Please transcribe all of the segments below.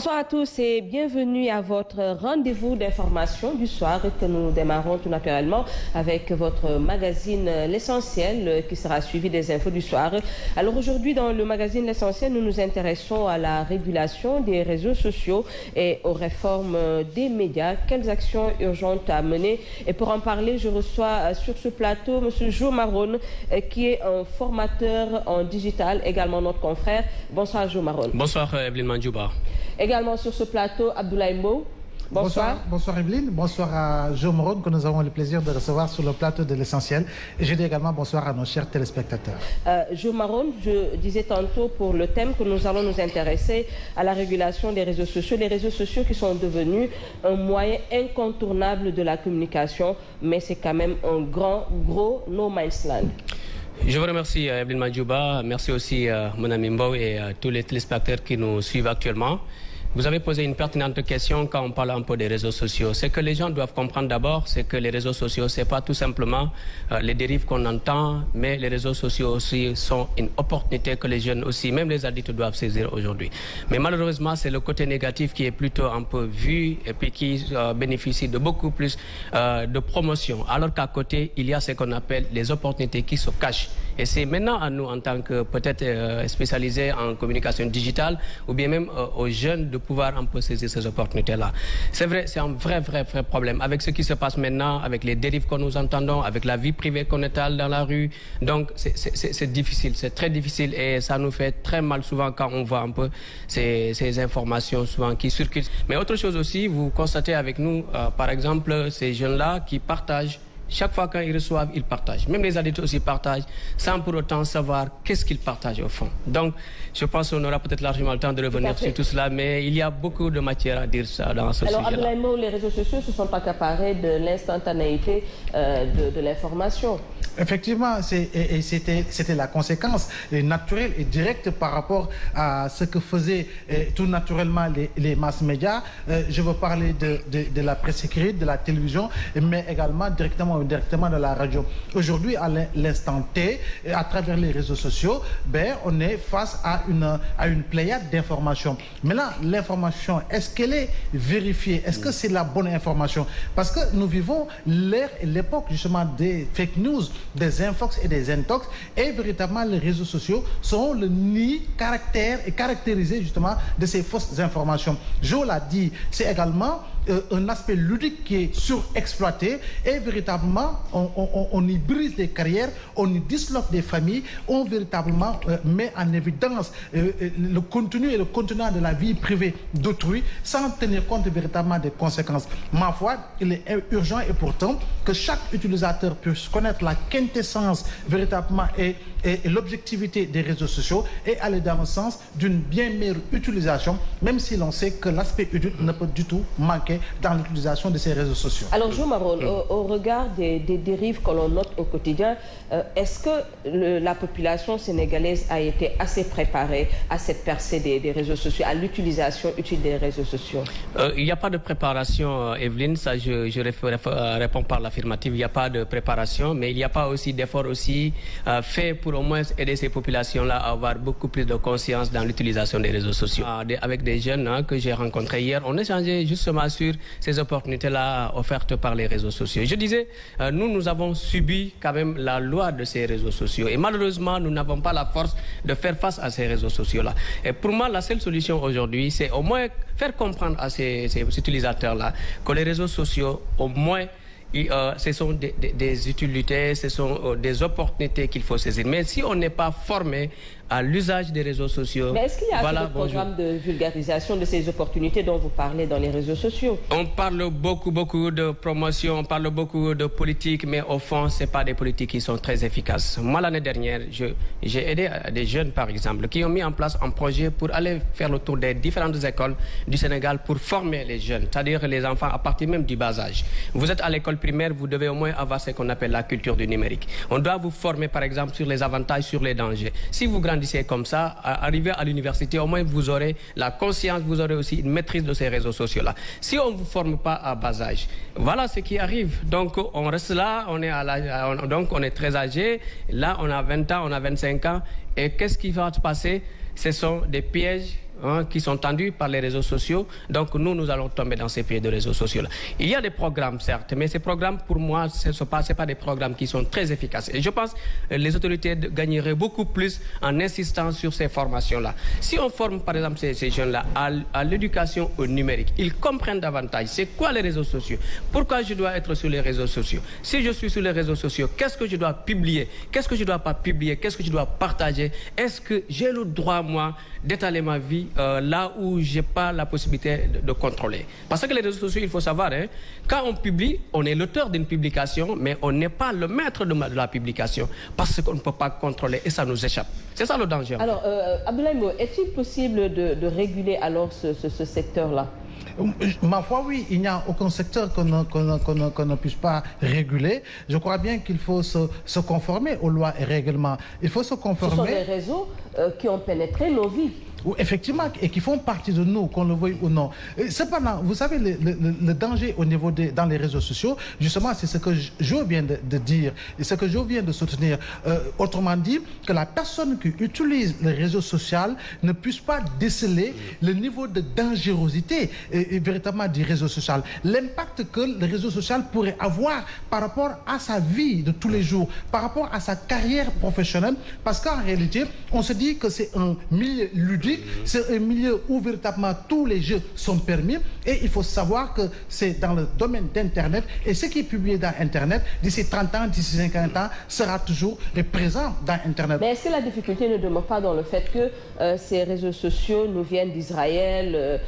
Bonsoir à tous et bienvenue à votre rendez-vous d'information du soir que nous démarrons tout naturellement avec votre magazine L'Essentiel qui sera suivi des infos du soir. Alors aujourd'hui dans le magazine L'Essentiel, nous nous intéressons à la régulation des réseaux sociaux et aux réformes des médias. Quelles actions urgentes à mener? Et pour en parler, je reçois sur ce plateau M. Jo Maron qui est un formateur en digital, également notre confrère. Bonsoir Jo Maron. Bonsoir Evelyne Mandjouba. Également sur ce plateau, Abdoulaye Mbow. Bonsoir. Bonsoir Evelyne, bonsoir à Jo Maron que nous avons le plaisir de recevoir sur le plateau de L'Essentiel. Et je dis également bonsoir à nos chers téléspectateurs. Jo Maron, je disais tantôt pour le thème que nous allons nous intéresser à la régulation des réseaux sociaux. Les réseaux sociaux qui sont devenus un moyen incontournable de la communication, mais c'est quand même un gros no man's land. Je vous remercie Evelyne Mandjouba, merci aussi mon ami Mbow et tous les téléspectateurs qui nous suivent actuellement. Vous avez posé une pertinente question quand on parle un peu des réseaux sociaux. Ce que les gens doivent comprendre d'abord, c'est que les réseaux sociaux, ce n'est pas tout simplement les dérives qu'on entend, mais les réseaux sociaux aussi sont une opportunité que les jeunes aussi, même les adultes, doivent saisir aujourd'hui. Mais malheureusement, c'est le côté négatif qui est plutôt un peu vu et puis qui bénéficie de beaucoup plus de promotion. Alors qu'à côté, il y a ce qu'on appelle les opportunités qui se cachent. Et c'est maintenant à nous, en tant que peut-être spécialisés en communication digitale, ou bien même aux jeunes de pouvoir un peu saisir ces opportunités-là. C'est vrai, c'est un vrai problème. Avec ce qui se passe maintenant, avec les dérives que nous entendons, avec la vie privée qu'on étale dans la rue. Donc, c'est difficile, c'est très difficile et ça nous fait très mal souvent quand on voit un peu ces informations souvent qui circulent. Mais autre chose aussi, vous constatez avec nous, par exemple, ces jeunes-là qui partagent. Chaque fois qu'ils reçoivent, ils partagent. Même les adultes aussi partagent, sans pour autant savoir qu'est-ce qu'ils partagent au fond. Donc, je pense qu'on aura peut-être largement le temps de revenir sur tout cela, mais il y a beaucoup de matière à dire ça dans ce sujet-là. Alors, Abdoulaye, les réseaux sociaux se sont accaparés de l'instantanéité de l'information. Effectivement, c'était la conséquence naturelle et directe par rapport à ce que faisaient tout naturellement les mass médias. Je veux parler de la presse écrite, de la télévision, mais également directement ou indirectement de la radio. Aujourd'hui, à l'instant T, à travers les réseaux sociaux, on est face à une pléiade d'informations. Maintenant, l'information, est-ce qu'elle est vérifiée? Est-ce que c'est la bonne information? Parce que nous vivons l'ère et l'époque justement des fake news, des infox et des intox, et véritablement les réseaux sociaux sont le nid caractérisé justement de ces fausses informations. Jo l'a dit, c'est également un aspect ludique qui est surexploité et véritablement on y brise des carrières, on y disloque des familles, on véritablement met en évidence le contenu et le contenant de la vie privée d'autrui sans tenir compte véritablement des conséquences. Ma foi, il est urgent et pourtant que chaque utilisateur puisse connaître la quintessence véritablement et l'objectivité des réseaux sociaux et aller dans le sens d'une bien meilleure utilisation, même si l'on sait que l'aspect ludique ne peut du tout manquer dans l'utilisation de ces réseaux sociaux. Alors, Jo Maron, au regard des dérives que l'on note au quotidien, est-ce que la population sénégalaise a été assez préparée à cette percée des réseaux sociaux, à l'utilisation utile des réseaux sociaux? Il n'y a pas de préparation, Evelyne, ça je réponds par l'affirmative, il n'y a pas de préparation, mais il n'y a pas aussi d'efforts aussi faits pour au moins aider ces populations-là à avoir beaucoup plus de conscience dans l'utilisation des réseaux sociaux. Avec des jeunes que j'ai rencontrés hier, on échangeait justement sur ces opportunités-là offertes par les réseaux sociaux. Je disais, nous avons subi quand même la loi de ces réseaux sociaux et malheureusement, nous n'avons pas la force de faire face à ces réseaux sociaux-là. Et pour moi, la seule solution aujourd'hui, c'est au moins faire comprendre à ces utilisateurs-là que les réseaux sociaux, au moins, ce sont des utilités, ce sont des opportunités qu'il faut saisir. Mais si on n'est pas formé à l'usage des réseaux sociaux... Mais est-ce qu'il y a un programme de vulgarisation de ces opportunités dont vous parlez dans les réseaux sociaux? On parle beaucoup de promotion, on parle beaucoup de politique, mais au fond, ce n'est pas des politiques qui sont très efficaces. Moi, l'année dernière, j'ai aidé des jeunes, par exemple, qui ont mis en place un projet pour aller faire le tour des différentes écoles du Sénégal pour former les jeunes, c'est-à-dire les enfants à partir même du bas âge. Vous êtes à l'école primaire, vous devez au moins avoir ce qu'on appelle la culture du numérique. On doit vous former, par exemple, sur les avantages, sur les dangers. Si vous grandissez comme ça, arrivé à l'université, au moins vous aurez la conscience, vous aurez aussi une maîtrise de ces réseaux sociaux-là. Si on ne vous forme pas à bas âge, voilà ce qui arrive. Donc on reste là, donc on est très âgé, là on a 20 ans, on a 25 ans, et qu'est-ce qui va se passer? Ce sont des pièges qui sont tendus par les réseaux sociaux. Donc nous allons tomber dans ces pieds de réseaux sociaux-là. Il y a des programmes, certes, mais ces programmes, pour moi, ce ne pas des programmes qui sont très efficaces. Et je pense que les autorités gagneraient beaucoup plus en insistant sur ces formations-là. Si on forme, par exemple, ces jeunes-là à l'éducation au numérique, ils comprennent davantage c'est quoi les réseaux sociaux, pourquoi je dois être sur les réseaux sociaux. Si je suis sur les réseaux sociaux, qu'est-ce que je dois publier, qu'est-ce que je ne dois pas publier, qu'est-ce que je dois partager, est-ce que j'ai le droit, moi, d'étaler ma vie là où je n'ai pas la possibilité de contrôler. Parce que les réseaux sociaux, il faut savoir, quand on publie, on est l'auteur d'une publication, mais on n'est pas le maître de la publication, parce qu'on ne peut pas contrôler et ça nous échappe. C'est ça le danger. Alors, Abdoulaye Mbow, est-il possible de réguler alors ce secteur-là? Ma foi, oui, il n'y a aucun secteur qu'on ne puisse pas réguler. Je crois bien qu'il faut se conformer aux lois et règlements. Il faut se conformer... Ce sont des réseaux qui ont pénétré nos vies. Effectivement, et qui font partie de nous, qu'on le veuille ou non. Cependant, vous savez, le danger au niveau dans les réseaux sociaux, justement, c'est ce que je viens de dire et ce que je viens de soutenir. Autrement dit, que la personne qui utilise les réseaux sociaux ne puisse pas déceler le niveau de dangerosité véritablement du réseau social. L'impact que le réseau social pourrait avoir par rapport à sa vie de tous les jours, par rapport à sa carrière professionnelle, parce qu'en réalité, on se dit que c'est un milieu ludique. C'est un milieu où véritablement tous les jeux sont permis et il faut savoir que c'est dans le domaine d'Internet et ce qui est publié dans Internet d'ici 30 ans, d'ici 50 ans sera toujours présent dans Internet. Mais est-ce que la difficulté ne demeure pas dans le fait que ces réseaux sociaux nous viennent d'Israël,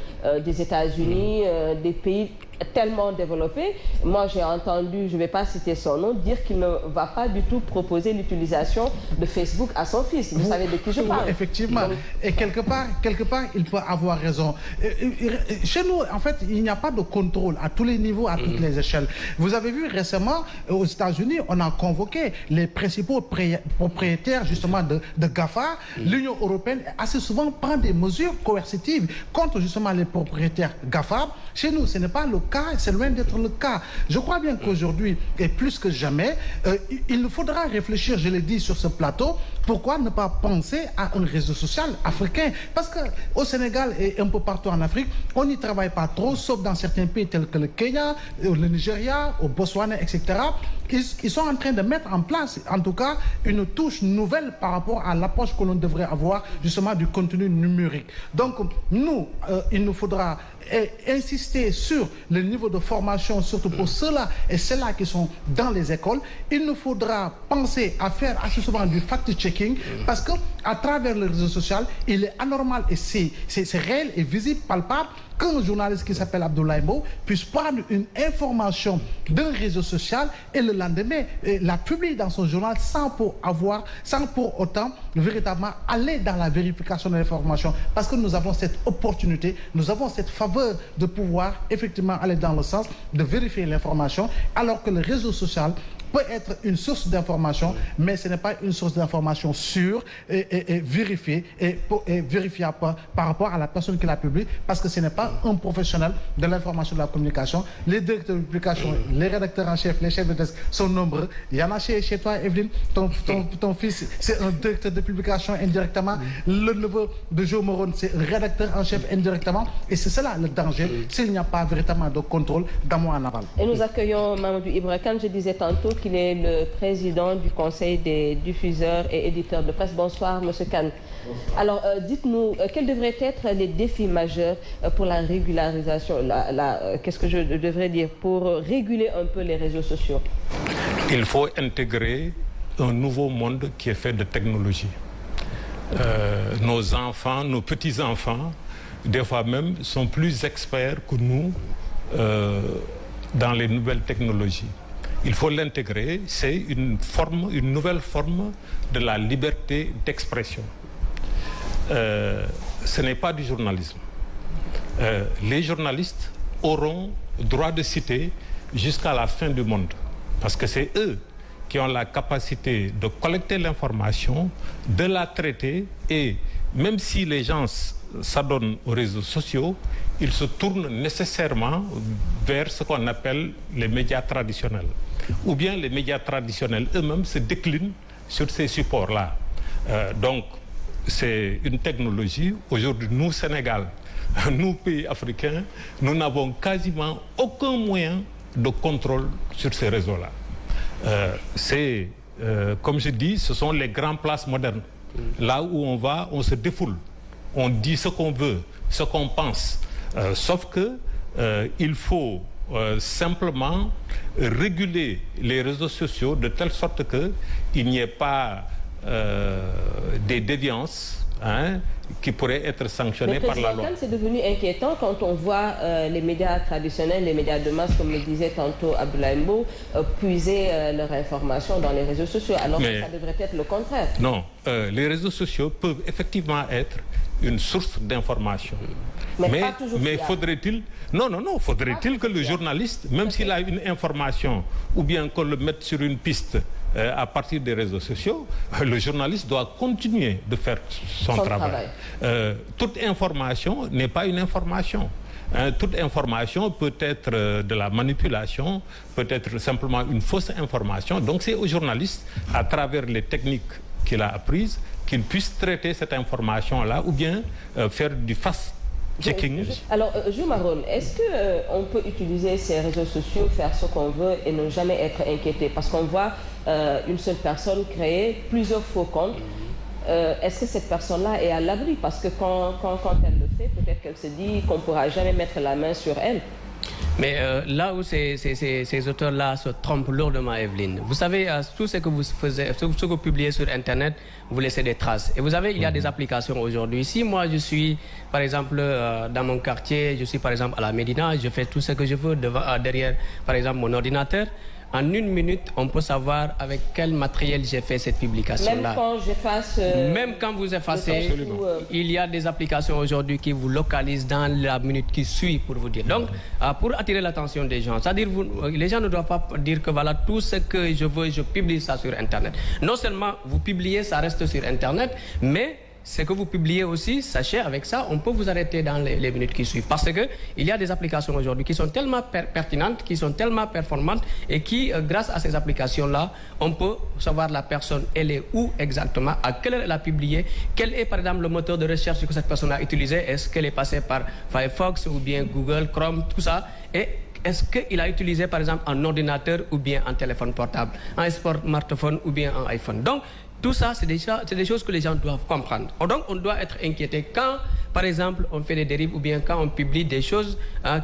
des États-Unis, des pays tellement développé? Moi, j'ai entendu, je ne vais pas citer son nom, dire qu'il ne va pas du tout proposer l'utilisation de Facebook à son fils. Vous savez de qui je parle? Effectivement. Donc, et quelque part, il peut avoir raison. Chez nous, en fait, il n'y a pas de contrôle à tous les niveaux, à toutes les échelles. Vous avez vu récemment, aux États-Unis, on a convoqué les principaux propriétaires, justement, de GAFA. L'Union européenne, assez souvent, prend des mesures coercitives contre, justement, les propriétaires GAFA. Chez nous, ce n'est pas le cas, c'est loin d'être le cas. Je crois bien qu'aujourd'hui, et plus que jamais, il nous faudra réfléchir, je l'ai dit sur ce plateau, pourquoi ne pas penser à un réseau social africain? Parce qu'au Sénégal et un peu partout en Afrique, on n'y travaille pas trop, sauf dans certains pays tels que le Kenya, le Nigeria, au Botswana, etc. Ils sont en train de mettre en place, en tout cas, une touche nouvelle par rapport à l'approche que l'on devrait avoir, justement, du contenu numérique. Donc, nous, il nous faudra insister sur le niveau de formation, surtout pour ceux-là et celles-là qui sont dans les écoles. Il nous faudra penser à faire assez souvent du fact-checking parce qu'à travers les réseaux sociaux, il est anormal et c'est réel et visible, palpable, qu'un journaliste qui s'appelle Abdoulaye Mbow puisse prendre une information d'un réseau social et le lendemain la publier dans son journal sans pour autant véritablement aller dans la vérification de l'information. Parce que nous avons cette opportunité, nous avons cette faveur de pouvoir effectivement aller dans le sens de vérifier l'information, alors que le réseau social peut être une source d'information, mais ce n'est pas une source d'information sûre et vérifiée et vérifiable par rapport à la personne qui la publie, parce que ce n'est pas un professionnel de l'information et de la communication. Les directeurs de publication, les rédacteurs en chef, les chefs de desk sont nombreux. Il y en a chez toi, Evelyne, ton fils, c'est un directeur de publication indirectement. Le neveu de Joe Morone, c'est un rédacteur en chef indirectement. Et c'est cela le danger, s'il n'y a pas véritablement de contrôle d'amont en aval. Et nous accueillons Mamadou Ibra Kane, je disais tantôt qu'il est le président du Conseil des diffuseurs et éditeurs de presse. Bonsoir, Monsieur Kane. Alors, dites-nous, quels devraient être les défis majeurs pour la régularisation, qu'est-ce que je devrais dire, pour réguler un peu les réseaux sociaux? Il faut intégrer un nouveau monde qui est fait de technologie. Nos enfants, nos petits-enfants, des fois même, sont plus experts que nous dans les nouvelles technologies. Il faut l'intégrer, c'est une nouvelle forme de la liberté d'expression. Ce n'est pas du journalisme. Les journalistes auront droit de citer jusqu'à la fin du monde, parce que c'est eux qui ont la capacité de collecter l'information, de la traiter, et même si les gens s'adonnent aux réseaux sociaux, ils se tournent nécessairement vers ce qu'on appelle les médias traditionnels. Ou bien les médias traditionnels eux-mêmes se déclinent sur ces supports-là. Donc, c'est une technologie. Aujourd'hui, nous, Sénégal, nous, pays africains, nous n'avons quasiment aucun moyen de contrôle sur ces réseaux-là. Comme je dis, ce sont les grandes places modernes. Là où on va, on se défoule. On dit ce qu'on veut, ce qu'on pense. Sauf que il faut simplement réguler les réseaux sociaux de telle sorte qu'il n'y ait pas des déviances qui pourraient être sanctionnées par la loi. Mais c'est devenu inquiétant quand on voit les médias traditionnels, les médias de masse, comme le disait tantôt Abdoulaye Mbow, puiser leur information dans les réseaux sociaux, alors que ça devrait être le contraire. Non, les réseaux sociaux peuvent effectivement être une source d'information. Mais faudrait-il... Non, faudrait-il que le journaliste, même s'il a une information, ou bien qu'on le mette sur une piste à partir des réseaux sociaux, le journaliste doit continuer de faire son travail. Toute information n'est pas une information. Toute information peut être de la manipulation, peut être simplement une fausse information. Donc c'est au journaliste, à travers les techniques qu'il a apprises, qu'il puisse traiter cette information-là ou bien faire du fast-checking. Alors, Jules Maron, est-ce qu'on peut utiliser ces réseaux sociaux, faire ce qu'on veut et ne jamais être inquiété? Parce qu'on voit une seule personne créer plusieurs faux comptes. Est-ce que cette personne-là est à l'abri? Parce que quand elle le fait, peut-être qu'elle se dit qu'on ne pourra jamais mettre la main sur elle. Mais là où ces auteurs-là se trompent lourdement, Evelyne, vous savez, tout ce que vous faisiez, ce que vous publiez sur Internet, vous laissez des traces. Et vous savez, il y a des applications aujourd'hui. Si moi, je suis, par exemple, dans mon quartier, je suis, par exemple, à la Médina, je fais tout ce que je veux derrière, par exemple, mon ordinateur. En 1 minute, on peut savoir avec quel matériel j'ai fait cette publication-là. Même quand j'efface... Même quand vous effacez, il y a des applications aujourd'hui qui vous localisent dans la minute qui suit, pour vous dire. Donc, pour attirer l'attention des gens, c'est-à-dire les gens ne doivent pas dire que voilà, tout ce que je veux, je publie ça sur Internet. Non seulement vous publiez, ça reste sur Internet, mais... ce que vous publiez aussi, sachez, avec ça, on peut vous arrêter dans les minutes qui suivent. Parce qu'il y a des applications aujourd'hui qui sont tellement pertinentes, qui sont tellement performantes et qui, grâce à ces applications-là, on peut savoir la personne, elle est où exactement, à quelle heure elle a publié, quel est, par exemple, le moteur de recherche que cette personne a utilisé, est-ce qu'elle est passée par Firefox ou bien Google, Chrome, tout ça, et est-ce qu'il a utilisé, par exemple, un ordinateur ou bien un téléphone portable, un smartphone ou bien un iPhone. Donc, tout ça, c'est des choses que les gens doivent comprendre. Donc, on doit être inquiété quand, par exemple, on fait des dérives ou bien quand on publie des choses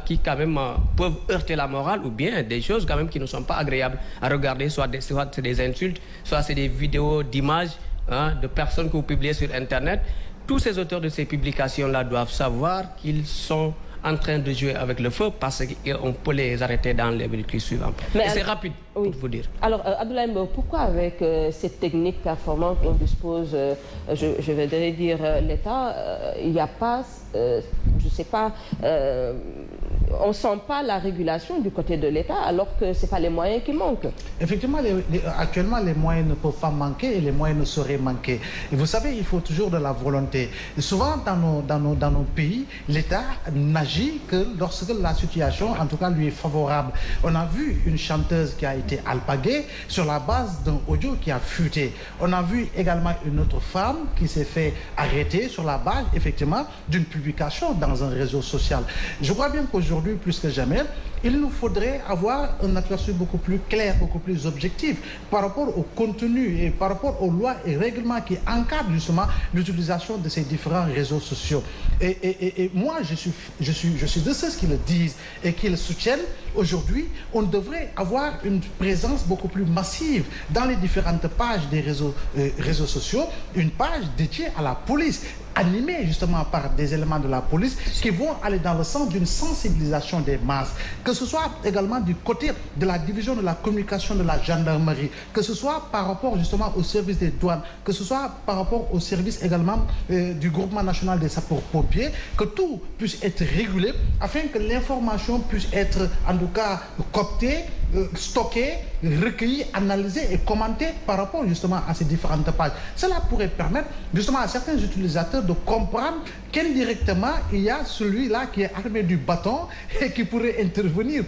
qui, quand même, peuvent heurter la morale ou bien des choses, quand même, qui ne sont pas agréables à regarder, soit c'est des insultes, soit c'est des vidéos d'images de personnes que vous publiez sur Internet. Tous ces auteurs de ces publications-là doivent savoir qu'ils sont en train de jouer avec le feu parce qu'on peut les arrêter dans les minutes suivantes. Mais c'est rapide, pour vous dire. Alors, Abdoulaye Mbow, pourquoi avec ces techniques performantes dont dispose, je vais dire, l'État, il n'y a pas, je ne sais pas, on ne sent pas la régulation du côté de l'État alors que ce n'est pas les moyens qui manquent? Effectivement, actuellement, les moyens ne peuvent pas manquer et les moyens ne sauraient manquer. Et vous savez, il faut toujours de la volonté. Et souvent, dans nos pays, l'État n'agit que lorsque la situation, en tout cas, lui est favorable. On a vu une chanteuse qui a été alpaguée sur la base d'un audio qui a fuité. On a vu également une autre femme qui s'est fait arrêter sur la base, effectivement, d'une publication dans un réseau social. Je crois bien qu'aujourd'hui, plus que jamais, il nous faudrait avoir un aperçu beaucoup plus clair, beaucoup plus objectif par rapport au contenu et par rapport aux lois et règlements qui encadrent justement l'utilisation de ces différents réseaux sociaux. Et moi, je suis de ceux qui le disent et qui le soutiennent. Aujourd'hui, on devrait avoir une présence beaucoup plus massive dans les différentes pages des réseaux sociaux, une page dédiée à la police, animée justement par des éléments de la police qui vont aller dans le sens d'une sensibilisation des masses, que ce soit également du côté de la division de la communication de la gendarmerie, que ce soit par rapport justement au service des douanes, que ce soit par rapport au service également du groupement national des sapeurs-pompiers, que tout puisse être régulé afin que l'information puisse être en tout cas cooptée stockés, recueillis, analysés et commentés par rapport justement à ces différentes pages. Cela pourrait permettre justement à certains utilisateurs de comprendre qu'indirectement il y a celui-là qui est armé du bâton et qui pourrait intervenir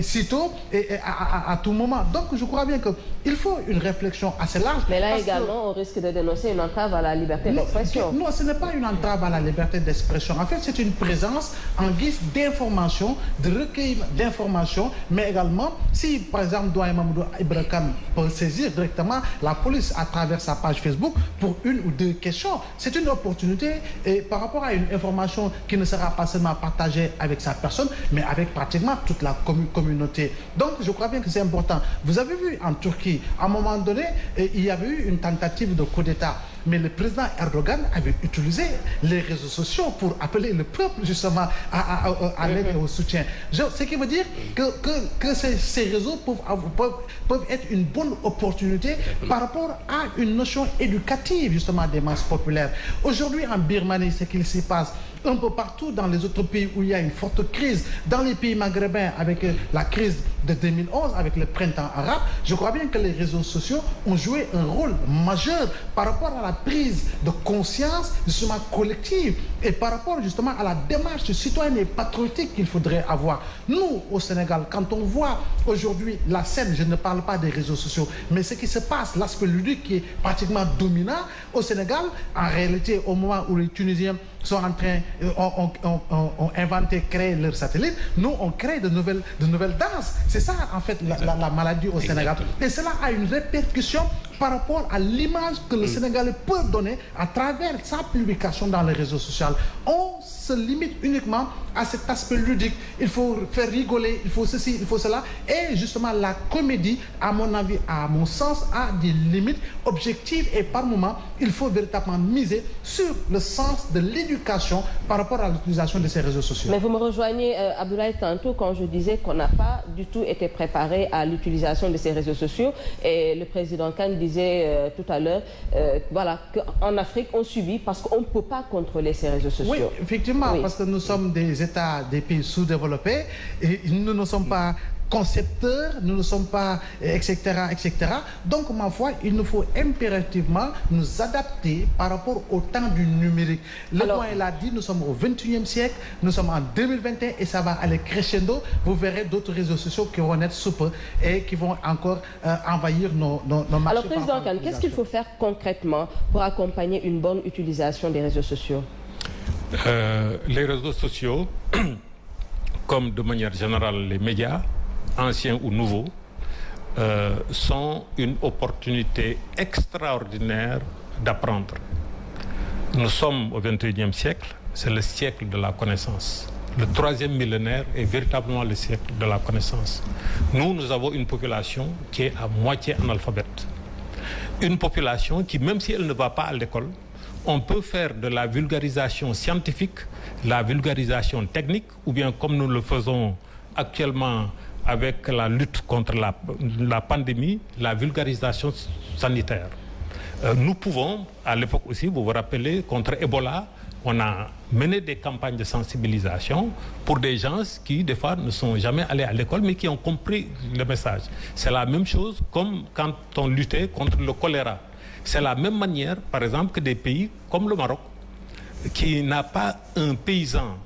sitôt et à tout moment. Donc je crois bien qu'il faut une réflexion assez large. Mais là également, on risque de dénoncer une entrave à la liberté d'expression. Non, ce n'est pas une entrave à la liberté d'expression. En fait, c'est une présence en guise d'information, de recueil d'informations, mais également, si par exemple Doyen Mamadou Ibra Kane peut saisir directement la police à travers sa page Facebook pour une ou deux questions, c'est une opportunité et par rapport à une information qui ne sera pas seulement partagée avec sa personne, mais avec pratiquement toute la communauté. Donc, je crois bien que c'est important. Vous avez vu en Turquie, à un moment donné, il y avait eu une tentative de coup d'État. Mais le président Erdogan avait utilisé les réseaux sociaux pour appeler le peuple justement à l'aide et au soutien. Ce qui veut dire que ces réseaux peuvent être une bonne opportunité par rapport à une notion éducative justement des masses populaires. Aujourd'hui en Birmanie, ce qu'il s'y passe, un peu partout dans les autres pays où il y a une forte crise, dans les pays maghrébins avec la crise de 2011, avec le printemps arabe, je crois bien que les réseaux sociaux ont joué un rôle majeur par rapport à la prise de conscience justement collective et par rapport justement à la démarche citoyenne et patriotique qu'il faudrait avoir. Nous, au Sénégal, quand on voit aujourd'hui la scène, je ne parle pas des réseaux sociaux, mais ce qui se passe, l'aspect ludique qui est pratiquement dominant au Sénégal, en réalité, au moment où les Tunisiens sont en train, ont inventé, créé leur satellite, nous on crée de nouvelles danses. C'est ça en fait la maladie au Sénégal. Et cela a une répercussion par rapport à l'image que le Sénégalais peut donner à travers sa publication dans les réseaux sociaux. On se limite uniquement à cet aspect ludique. Il faut faire rigoler, il faut ceci, il faut cela. Et justement la comédie, à mon avis, à mon sens, a des limites objectives et par moment, il faut véritablement miser sur le sens de l'éducation par rapport à l'utilisation de ces réseaux sociaux. Mais vous me rejoignez, Abdoulaye, tantôt quand je disais qu'on n'a pas du tout été préparé à l'utilisation de ces réseaux sociaux. Et le président Kane disait tout à l'heure, voilà, qu'en Afrique, on subit parce qu'on ne peut pas contrôler ces réseaux sociaux. Oui, effectivement, parce que nous sommes des États, des pays sous-développés et nous ne sommes pas concepteurs, nous ne sommes pas, etc., etc. Donc, ma foi, il nous faut impérativement nous adapter par rapport au temps du numérique. Le point, il a dit, nous sommes au 21e siècle, nous sommes en 2021 et ça va aller crescendo. Vous verrez d'autres réseaux sociaux qui vont être sous peu et qui vont encore envahir nos marchés. Alors, Président Kane, qu'est-ce qu'il faut faire concrètement pour accompagner une bonne utilisation des réseaux sociaux? Les réseaux sociaux, comme de manière générale les médias, anciens ou nouveaux, sont une opportunité extraordinaire d'apprendre. Nous sommes au XXIe siècle, c'est le siècle de la connaissance. Le troisième millénaire est véritablement le siècle de la connaissance. Nous avons une population qui est à moitié analphabète. Une population qui, même si elle ne va pas à l'école, on peut faire de la vulgarisation scientifique, la vulgarisation technique, ou bien comme nous le faisons actuellement avec la lutte contre la pandémie, la vulgarisation sanitaire. Nous pouvons, à l'époque aussi, vous vous rappelez, contre Ebola, on a mené des campagnes de sensibilisation pour des gens qui, des fois, ne sont jamais allés à l'école, mais qui ont compris le message. C'est la même chose comme quand on luttait contre le choléra. C'est la même manière, par exemple, que des pays comme le Maroc, qui n'a pas un paysan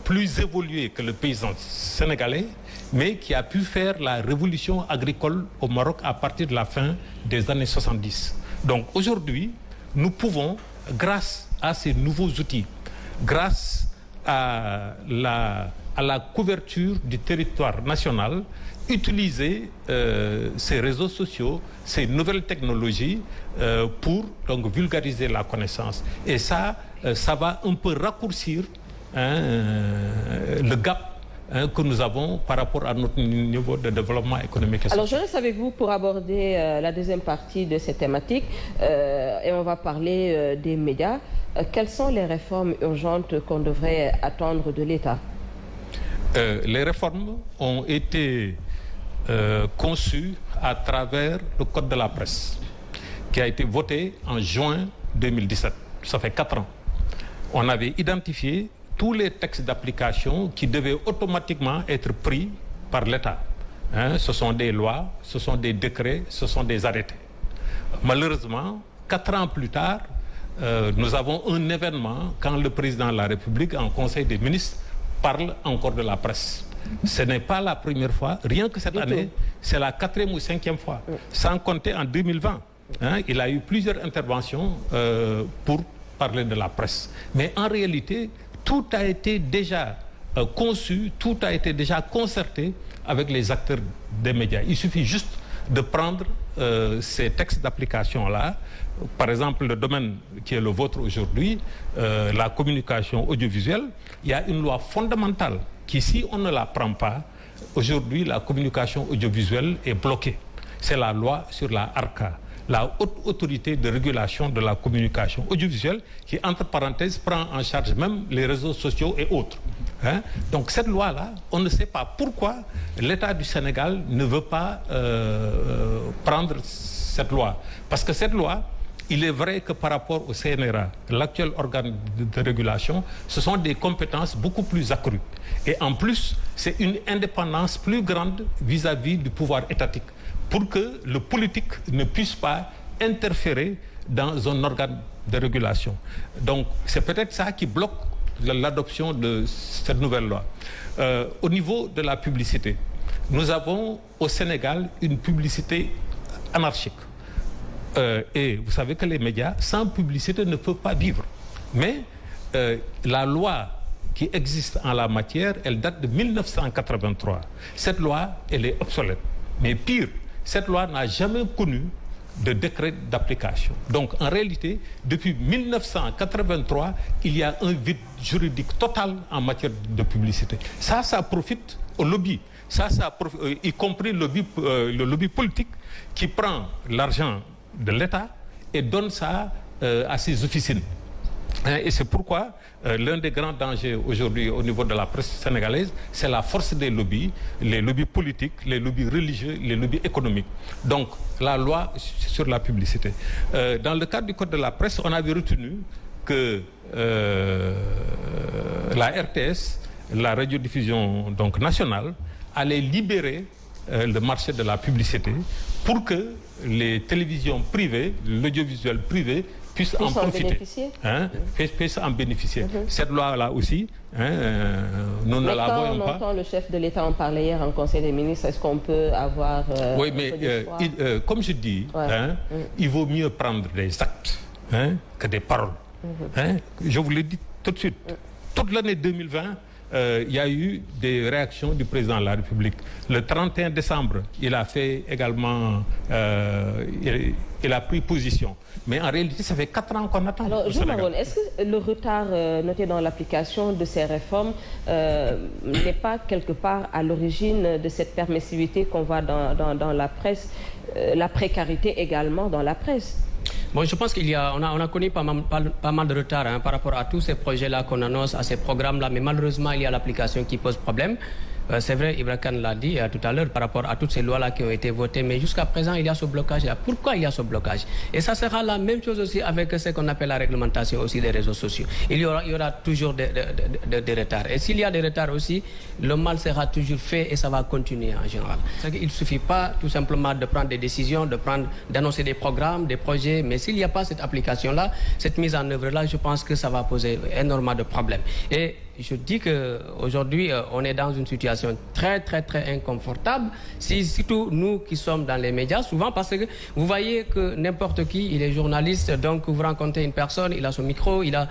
plus évolué que le paysan sénégalais, mais qui a pu faire la révolution agricole au Maroc à partir de la fin des années 70. Donc aujourd'hui, nous pouvons, grâce à ces nouveaux outils, grâce à la couverture du territoire national, utiliser ces réseaux sociaux, ces nouvelles technologies pour donc vulgariser la connaissance. Et ça va un peu raccourcir le gap que nous avons par rapport à notre niveau de développement économique et social. Alors je reste avec vous pour aborder la deuxième partie de cette thématique et on va parler des médias. Quelles sont les réformes urgentes qu'on devrait attendre de l'État? Les réformes ont été conçues à travers le Code de la presse qui a été voté en juin 2017. Ça fait 4 ans. On avait identifié tous les textes d'application qui devaient automatiquement être pris par l'État. ce sont des lois, ce sont des décrets, ce sont des arrêtés. Malheureusement, 4 ans plus tard, nous avons un événement quand le président de la République, en Conseil des ministres, parle encore de la presse. Ce n'est pas la première fois, rien que cette année, c'est la 4e ou 5e fois. Sans compter en 2020, il a eu plusieurs interventions pour parler de la presse. Mais en réalité, tout a été déjà conçu, tout a été déjà concerté avec les acteurs des médias. Il suffit juste de prendre ces textes d'application-là. Par exemple, le domaine qui est le vôtre aujourd'hui, la communication audiovisuelle, il y a une loi fondamentale qui, si on ne la prend pas, aujourd'hui, la communication audiovisuelle est bloquée. C'est la loi sur la ARCA, la haute autorité de régulation de la communication audiovisuelle, qui, entre parenthèses, prend en charge même les réseaux sociaux et autres. Donc cette loi-là, on ne sait pas pourquoi l'État du Sénégal ne veut pas prendre cette loi. Parce que cette loi, il est vrai que par rapport au CNRA, l'actuel organe de régulation, ce sont des compétences beaucoup plus accrues. Et en plus, c'est une indépendance plus grande vis-à-vis du pouvoir étatique, pour que le politique ne puisse pas interférer dans un organe de régulation. Donc c'est peut-être ça qui bloque l'adoption de cette nouvelle loi. Au niveau de la publicité, nous avons au Sénégal une publicité anarchique. Et vous savez que les médias, sans publicité, ne peuvent pas vivre. Mais la loi qui existe en la matière, elle date de 1983. Cette loi, elle est obsolète. Mais pire, cette loi n'a jamais connu de décret d'application. Donc, en réalité, depuis 1983, il y a un vide juridique total en matière de publicité. Ça profite au lobby. Y compris le lobby politique qui prend l'argent de l'État et donne ça à ses officines. Et c'est pourquoi l'un des grands dangers aujourd'hui au niveau de la presse sénégalaise, c'est la force des lobbies, les lobbies politiques, les lobbies religieux, les lobbies économiques. Donc la loi sur la publicité. Dans le cadre du code de la presse, on avait retenu que la RTS, la radiodiffusion donc nationale, allait libérer le marché de la publicité pour que les télévisions privées, l'audiovisuel privé, puissent en profiter, puissent en bénéficier. Cette loi-là aussi, nous ne la voyons pas. On entend le chef de l'État en parler hier en Conseil des ministres, est-ce qu'on peut avoir... oui, mais comme je dis, il vaut mieux prendre des actes que des paroles. Je vous le dis tout de suite. Toute l'année 2020, il y a eu des réactions du président de la République. Le 31 décembre, il a fait également... il a pris position. Mais en réalité, ça fait 4 ans qu'on attend. Alors, Jules Maron, est-ce que le retard noté dans l'application de ces réformes n'est pas quelque part à l'origine de cette permissivité qu'on voit dans la presse, la précarité également dans la presse? Bon, je pense qu'on a connu pas mal de retard par rapport à tous ces projets-là qu'on annonce, à ces programmes-là, mais malheureusement, il y a l'application qui pose problème. C'est vrai, Ibra Kane l'a dit tout à l'heure par rapport à toutes ces lois-là qui ont été votées, mais jusqu'à présent, il y a ce blocage-là. Pourquoi il y a ce blocage? Et ça sera la même chose aussi avec ce qu'on appelle la réglementation aussi des réseaux sociaux. Il y aura toujours des retards. Et s'il y a des retards aussi, le mal sera toujours fait et ça va continuer en général. Il ne suffit pas tout simplement de prendre des décisions, d'annoncer des programmes, des projets, mais s'il n'y a pas cette application-là, cette mise en œuvre-là, je pense que ça va poser énormément de problèmes. Et je dis qu'aujourd'hui, on est dans une situation très, très, très inconfortable, surtout nous qui sommes dans les médias, souvent parce que vous voyez que n'importe qui, il est journaliste, donc vous rencontrez une personne, il a son micro, il a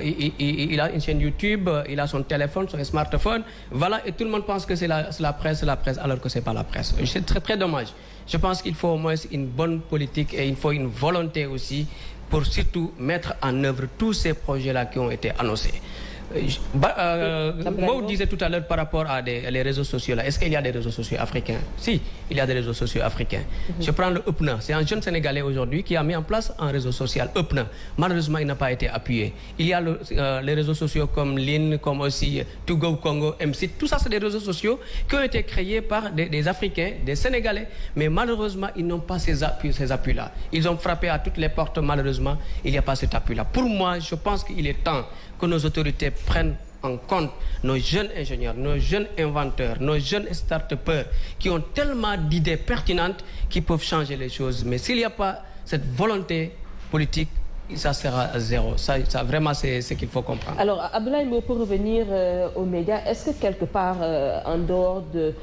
une chaîne YouTube, il a son téléphone, son smartphone, voilà, et tout le monde pense que c'est la presse, alors que ce n'est pas la presse. C'est très, très dommage. Je pense qu'il faut au moins une bonne politique et il faut une volonté aussi pour surtout mettre en œuvre tous ces projets-là qui ont été annoncés. Moi, vous disiez tout à l'heure par rapport à les réseaux sociaux là. Est-ce qu'il y a des réseaux sociaux africains? Si, il y a des réseaux sociaux africains. Je prends le Upna. C'est un jeune Sénégalais aujourd'hui qui a mis en place un réseau social Upna. Malheureusement, il n'a pas été appuyé. Il y a les réseaux sociaux comme LIN, comme aussi Togo Congo, MC. Tout ça, c'est des réseaux sociaux qui ont été créés par des Africains, des Sénégalais. Mais malheureusement, ils n'ont pas ces appuis-là. Ils ont frappé à toutes les portes. Malheureusement, il n'y a pas cet appui-là. Pour moi, je pense qu'il est temps que nos autorités prennent en compte nos jeunes ingénieurs, nos jeunes inventeurs, nos jeunes start-upers qui ont tellement d'idées pertinentes qui peuvent changer les choses. Mais s'il n'y a pas cette volonté politique, ça sera à zéro. Ça vraiment, c'est ce qu'il faut comprendre. Alors, Abdoulaye Mbow, pour revenir aux médias, est-ce que quelque part, en dehors de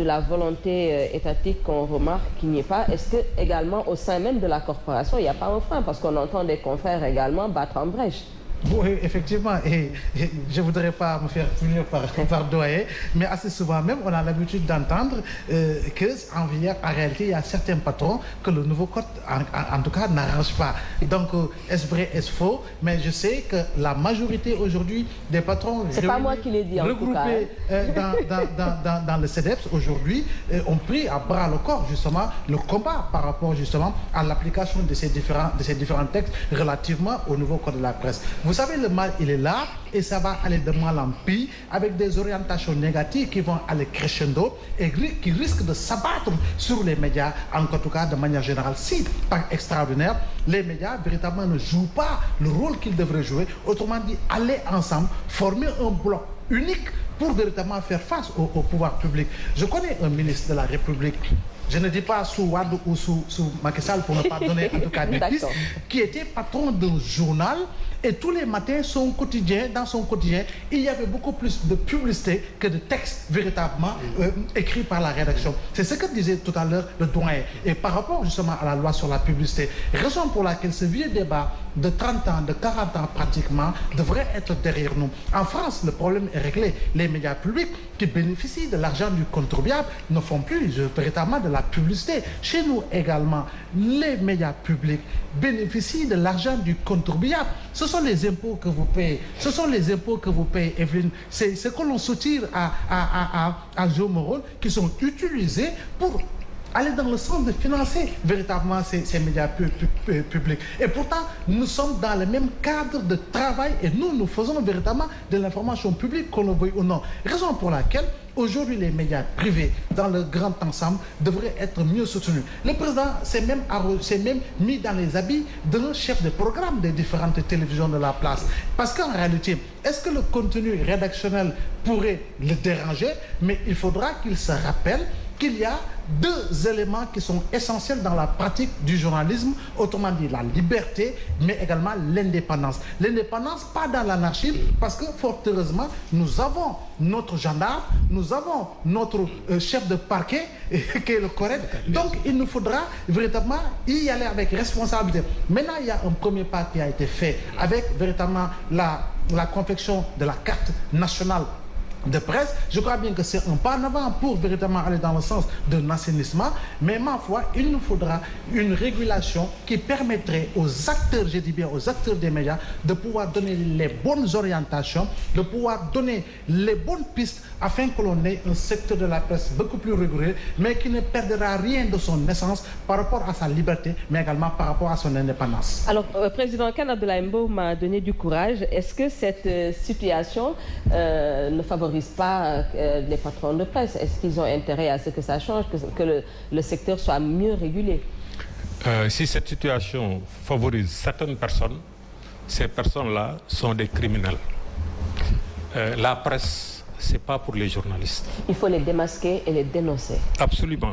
la volonté étatique qu'on remarque qu'il n'y ait pas, est-ce que également au sein même de la corporation, il n'y a pas un frein? Parce qu'on entend des confrères également battre en brèche. Oui, effectivement, et je ne voudrais pas me faire punir par doyen, mais assez souvent même, on a l'habitude d'entendre qu'en réalité, il y a certains patrons que le nouveau code, en tout cas, n'arrange pas. Donc, est-ce vrai, est-ce faux? Mais je sais que la majorité aujourd'hui des patrons c'est pas moi qui l'ai dit, en regroupés dans le CEDEPS aujourd'hui ont pris à bras le corps justement le combat par rapport justement à l'application de ces différents textes relativement au nouveau code de la presse. Vous savez, le mal, il est là et ça va aller de mal en pis avec des orientations négatives qui vont aller crescendo et qui risquent de s'abattre sur les médias, en tout cas de manière générale. Si, par extraordinaire, les médias véritablement ne jouent pas le rôle qu'ils devraient jouer, autrement dit, aller ensemble, former un bloc unique pour véritablement faire face au pouvoir public. Je connais un ministre de la République, je ne dis pas sous Wade ou sous Macky Sall pour ne pas donner en tout cas des pistes, qui était patron d'un journal et tous les matins, dans son quotidien, il y avait beaucoup plus de publicité que de textes véritablement écrits par la rédaction. C'est ce que disait tout à l'heure le doyen. Et par rapport justement à la loi sur la publicité, raison pour laquelle ce vieux débat de 30 ans, de 40 ans pratiquement, devrait être derrière nous. En France, le problème est réglé. Les médias publics qui bénéficient de l'argent du contribuable ne font plus véritablement de la publicité. Chez nous également, les médias publics bénéficient de l'argent du contribuable. Ce sont les impôts que vous payez. Ce sont les impôts que vous payez, Evelyne. C'est ce que l'on soutire à Joe Morone qui sont utilisés pour aller dans le sens de financer véritablement ces médias publics. Et pourtant, nous sommes dans le même cadre de travail et nous faisons véritablement de l'information publique, qu'on le veuille ou non. Raison pour laquelle aujourd'hui les médias privés dans le grand ensemble devraient être mieux soutenus. Le président s'est même mis dans les habits d'un chef de programme des différentes télévisions de la place. Parce qu'en réalité, est-ce que le contenu rédactionnel pourrait le déranger? Mais il faudra qu'il se rappelle qu'il y a deux éléments qui sont essentiels dans la pratique du journalisme, autrement dit la liberté, mais également l'indépendance. L'indépendance, pas dans l'anarchie, parce que fort heureusement, nous avons notre gendarme, nous avons notre chef de parquet, qui est le correct. Donc, il nous faudra véritablement y aller avec responsabilité. Maintenant, il y a un premier pas qui a été fait avec véritablement la confection de la carte nationale de presse. Je crois bien que c'est un pas en avant pour véritablement aller dans le sens d'un assainissement, mais ma foi, il nous faudra une régulation qui permettrait aux acteurs, je dis bien aux acteurs des médias, de pouvoir donner les bonnes orientations, de pouvoir donner les bonnes pistes afin que l'on ait un secteur de la presse beaucoup plus régulé, mais qui ne perdra rien de son essence par rapport à sa liberté, mais également par rapport à son indépendance. Alors, Président Kane, Abdoulaye Mbow m'a donné du courage. Est-ce que cette situation ne favorise pas les patrons de presse? Est-ce qu'ils ont intérêt à ce que ça change, que le secteur soit mieux régulé? Si cette situation favorise certaines personnes, ces personnes-là sont des criminels. La presse, c'est pas pour les journalistes. Il faut les démasquer et les dénoncer. Absolument.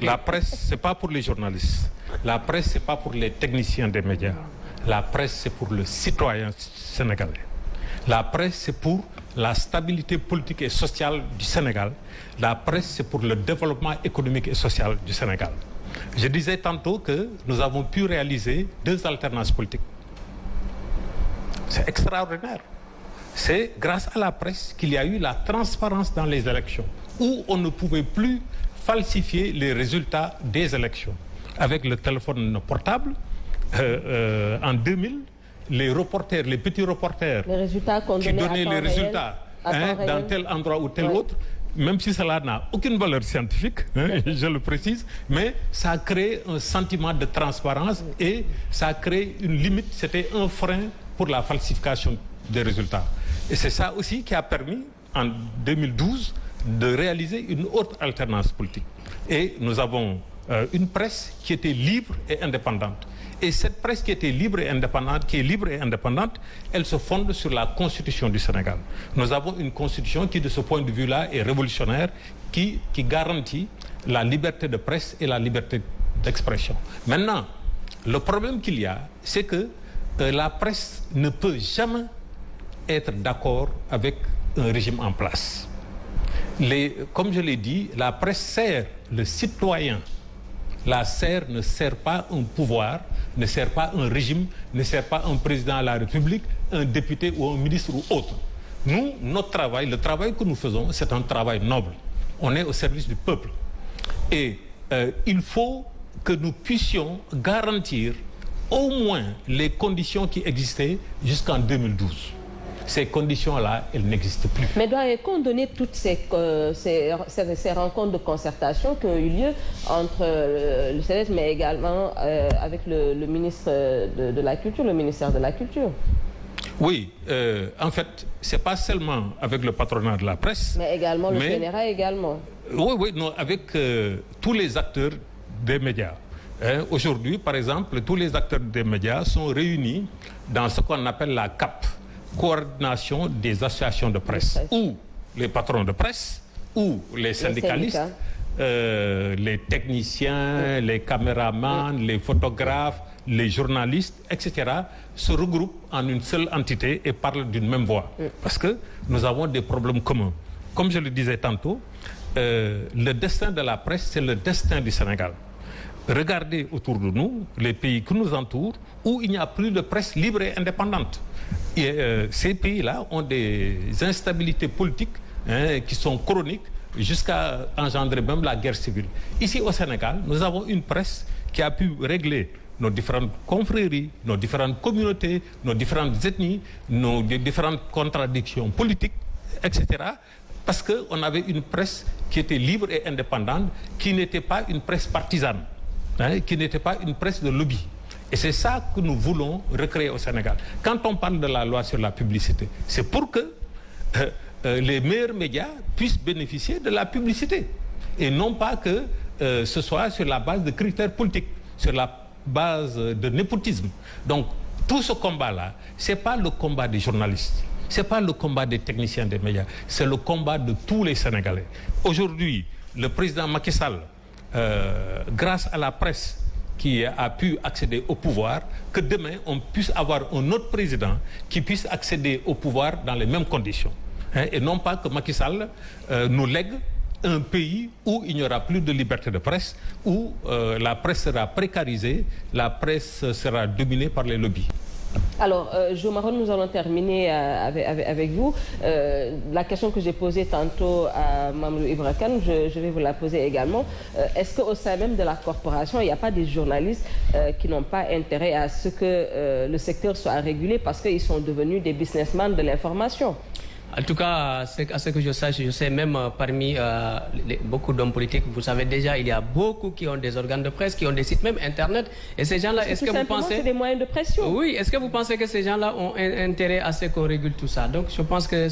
La presse, c'est pas pour les journalistes. La presse, c'est pas pour les techniciens des médias. La presse, c'est pour le citoyen sénégalais. La presse, c'est pour la stabilité politique et sociale du Sénégal. La presse, c'est pour le développement économique et social du Sénégal. Je disais tantôt que nous avons pu réaliser 2 alternances politiques. C'est extraordinaire. C'est grâce à la presse qu'il y a eu la transparence dans les élections, où on ne pouvait plus falsifier les résultats des élections. Avec le téléphone portable, en 2000, les reporters, les petits reporters qui donnaient les résultats dans tel endroit ou tel autre, même si cela n'a aucune valeur scientifique, je le précise, mais ça a créé un sentiment de transparence et ça a créé une limite, c'était un frein pour la falsification des résultats. Et c'est ça aussi qui a permis, en 2012, de réaliser une autre alternance politique. Et nous avons une presse qui était libre et indépendante. Et cette presse qui était libre et indépendante, qui est libre et indépendante, elle se fonde sur la Constitution du Sénégal. Nous avons une Constitution qui, de ce point de vue-là, est révolutionnaire, qui garantit la liberté de presse et la liberté d'expression. Maintenant, le problème qu'il y a, c'est que la presse ne peut jamais être d'accord avec un régime en place. Comme je l'ai dit, la presse sert le citoyen. Ne sert pas un pouvoir, ne sert pas un régime, ne sert pas un président de la République, un député ou un ministre ou autre. Nous, notre travail, le travail que nous faisons, c'est un travail noble. On est au service du peuple. Et il faut que nous puissions garantir au moins les conditions qui existaient jusqu'en 2012. Ces conditions-là, elles n'existent plus. Mais doit-on condamner toutes ces rencontres de concertation qui ont eu lieu entre le CNES, mais également avec le ministre de la Culture, le ministère de la Culture? Oui, en fait, c'est pas seulement avec le patronat de la presse. Mais également le CNRA également. Oui, non, avec tous les acteurs des médias. Aujourd'hui, par exemple, tous les acteurs des médias sont réunis dans ce qu'on appelle la CAP, coordination des associations de presse, ou les patrons de presse, ou les syndicalistes, les techniciens, les caméramans, les photographes, les journalistes, etc., se regroupent en une seule entité et parlent d'une même voix. Parce que nous avons des problèmes communs. Comme je le disais tantôt, le destin de la presse, c'est le destin du Sénégal. Regardez autour de nous, les pays qui nous entourent, où il n'y a plus de presse libre et indépendante. Et, ces pays-là ont des instabilités politiques qui sont chroniques jusqu'à engendrer même la guerre civile. Ici au Sénégal, nous avons une presse qui a pu régler nos différentes confréries, nos différentes communautés, nos différentes ethnies, nos différentes contradictions politiques, etc. Parce qu'on avait une presse qui était libre et indépendante, qui n'était pas une presse partisane, qui n'était pas une presse de lobby. Et c'est ça que nous voulons recréer au Sénégal. Quand on parle de la loi sur la publicité, c'est pour que les meilleurs médias puissent bénéficier de la publicité. Et non pas que ce soit sur la base de critères politiques, sur la base de népotisme. Donc, tout ce combat-là, ce n'est pas le combat des journalistes, ce n'est pas le combat des techniciens des médias, c'est le combat de tous les Sénégalais. Aujourd'hui, le président Macky Sall, grâce à la presse qui a pu accéder au pouvoir, que demain on puisse avoir un autre président qui puisse accéder au pouvoir dans les mêmes conditions. Et non pas que Macky Sall nous lègue un pays où il n'y aura plus de liberté de presse, où la presse sera précarisée, la presse sera dominée par les lobbies. Alors, Jo Maron, nous allons terminer avec vous. La question que j'ai posée tantôt à Mamadou Ibra Kane, je vais vous la poser également. Est-ce qu'au sein même de la corporation, il n'y a pas des journalistes qui n'ont pas intérêt à ce que le secteur soit régulé parce qu'ils sont devenus des businessmen de l'information? En tout cas, à ce que je sache, je sais même parmi beaucoup d'hommes politiques, vous savez déjà, il y a beaucoup qui ont des organes de presse, qui ont des sites même internet. Et ces gens-là, est-ce que vous pensez... c'est des moyens de pression. Oui, est-ce que vous pensez que ces gens-là ont intérêt à ce qu'on régule tout ça? Donc, je pense que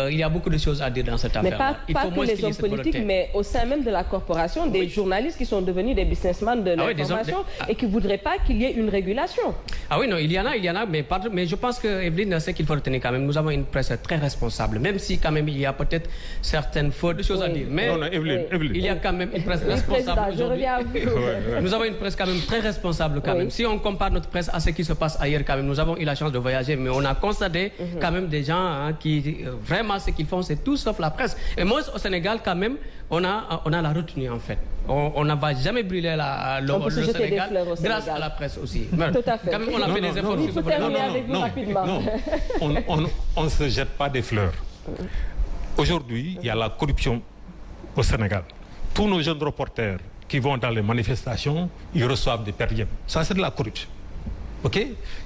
il y a beaucoup de choses à dire dans cette affaire. Mais pas que les hommes politiques, mais au sein même de la corporation, des journalistes qui sont devenus des businessmen de l'information et qui ne voudraient pas qu'il y ait une régulation. Ah oui, non, il y en a, mais je pense que Evelyne, c'est qu'il faut retenir quand même. Nous avons une presse très responsable, même si quand même il y a peut-être certaines fautes, de choses à dire. Mais non, Evelyne. Il y a quand même une presse responsable aujourd'hui. Nous avons une presse quand même très responsable quand même. Si on compare notre presse à ce qui se passe ailleurs quand même, nous avons eu la chance de voyager, mais on a constaté quand même des gens qui vraiment ce qu'ils font, c'est tout sauf la presse. Et moi au Sénégal quand même, on a la retenue en fait. On n'a jamais brûlé le Sénégal grâce à la presse aussi. Tout à fait. Quand même, on a fait des efforts. Il faut terminer avec vous rapidement. On ne se jette pas des fleurs. Aujourd'hui, il y a la corruption au Sénégal. Tous nos jeunes reporters qui vont dans les manifestations, ils reçoivent des per diem. Ça, c'est de la corruption. OK?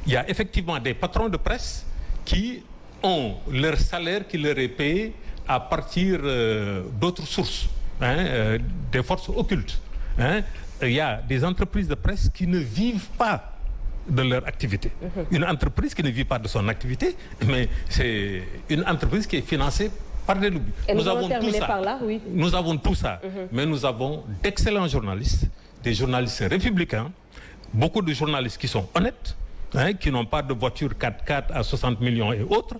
Il y a effectivement des patrons de presse qui ont leur salaire qui leur est payé à partir d'autres sources, des forces occultes. Il y a des entreprises de presse qui ne vivent pas de leur activité. Une entreprise qui ne vit pas de son activité, mais c'est une entreprise qui est financée par des lobbies. Nous avons tout ça. Par là, oui. Nous avons tout ça, mais nous avons d'excellents journalistes, des journalistes républicains, beaucoup de journalistes qui sont honnêtes, qui n'ont pas de voiture 4x4 à 60 millions et autres,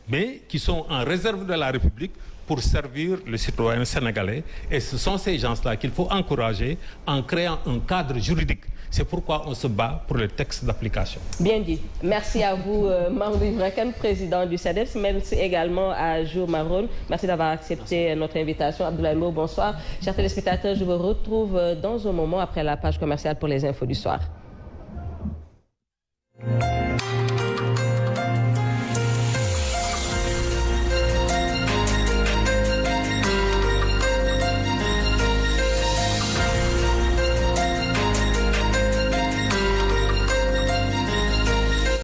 mais qui sont en réserve de la République pour servir le citoyen sénégalais. Et ce sont ces gens-là qu'il faut encourager en créant un cadre juridique. C'est pourquoi on se bat pour le texte d'application. Bien dit. Merci à vous, Mamadou Ibra Kane, président du SADEPS. Merci également à Jo Maron. Merci d'avoir accepté notre invitation. Abdoulaye Mbow, bonsoir. Chers téléspectateurs, je vous retrouve dans un moment après la page commerciale pour les infos du soir.